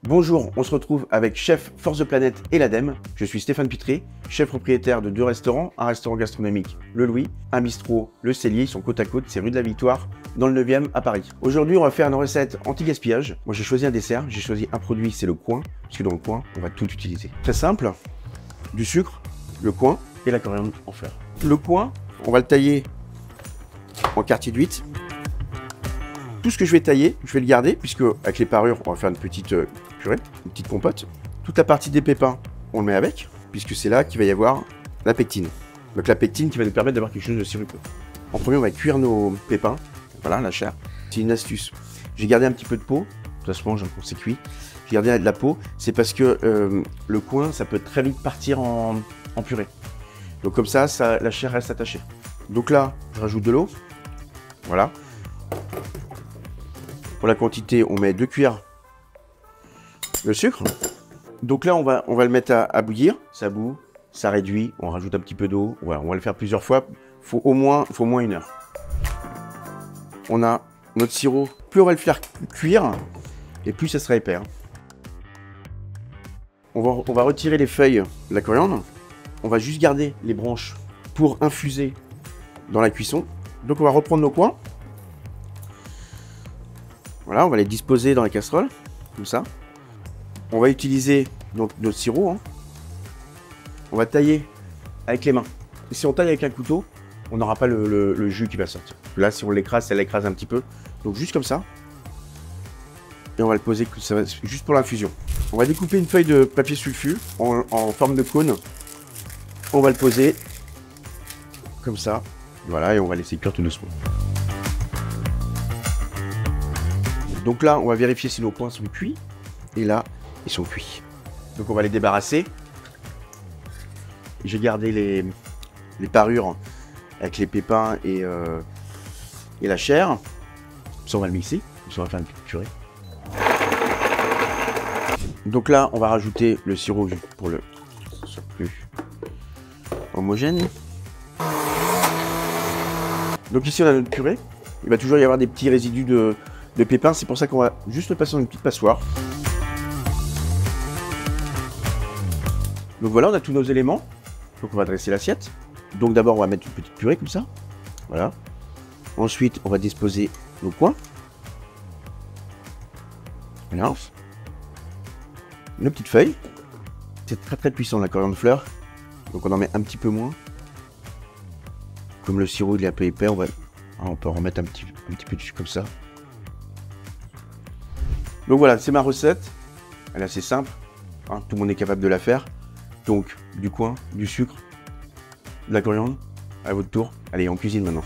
Bonjour, on se retrouve avec Chef Force the Planet et l'ADEME. Je suis Stéphane Pitré, chef propriétaire de 2 restaurants, un restaurant gastronomique, Le Louis, un bistrot, Le Cellier, ils sont côte à côte, c'est rue de la Victoire, dans le 9e à Paris. Aujourd'hui, on va faire une recette anti-gaspillage. Moi, j'ai choisi un dessert, j'ai choisi un produit, c'est le coing, parce que dans le coing, on va tout utiliser. Très simple, du sucre, le coing et la coriandre en fleurs. Le coing, on va le tailler en quartier de 8. Tout ce que je vais tailler, je vais le garder, puisque avec les parures, on va faire une petite purée, une petite compote. Toute la partie des pépins, on le met avec, puisque c'est là qu'il va y avoir la pectine. Donc la pectine qui va nous permettre d'avoir quelque chose de sirupeux. En premier, on va cuire nos pépins. Voilà, la chair. C'est une astuce. J'ai gardé un petit peu de peau. Ça se mange quand c'est cuit. J'ai gardé de la peau. C'est parce que le coing, ça peut très vite partir en purée. Donc comme ça, la chair reste attachée. Donc là, je rajoute de l'eau. Voilà. Pour la quantité, on met 2 cuillères de sucre. Donc là, on va le mettre à bouillir. Ça bout, ça réduit. On rajoute un petit peu d'eau. Voilà, on va le faire plusieurs fois. Faut au moins 1 heure. On a notre sirop. Plus on va le faire cuire, et plus ça sera épais. On va retirer les feuilles de la coriandre. On va juste garder les branches pour infuser dans la cuisson. Donc on va reprendre nos coings. Voilà, on va les disposer dans la casserole, comme ça. On va utiliser donc notre sirop. On va tailler avec les mains. Et si on taille avec un couteau, on n'aura pas le jus qui va sortir. Là, si on l'écrase, ça l'écrase un petit peu. Donc juste comme ça. Et on va le poser juste pour l'infusion. On va découper une feuille de papier sulfu en forme de cône. On va le poser comme ça. Voilà, et on va laisser cuire tout doucement. Donc là, on va vérifier si nos coings sont cuits. Et là, ils sont cuits. Donc on va les débarrasser. J'ai gardé les parures avec les pépins et la chair. Ça, on va le mixer. Ça, on va faire une petite purée. Donc là, on va rajouter le sirop pour que ce soit plus homogène. Donc ici, on a notre purée. Il va toujours y avoir des petits résidus de pépins, c'est pour ça qu'on va juste le passer dans une petite passoire. Donc voilà, on a tous nos éléments. Donc on va dresser l'assiette. Donc d'abord, on va mettre une petite purée comme ça. Voilà. Ensuite, on va disposer nos coings. Voilà. Nos petites feuilles. C'est très puissant la coriandre fleur. Donc on en met un petit peu moins. Comme le sirop il est un peu épais, on peut en remettre un petit peu dessus comme ça. Donc voilà, c'est ma recette. Elle est assez simple. Tout le monde est capable de la faire. Donc, du coing, du sucre, de la coriandre. À votre tour. Allez, on cuisine maintenant.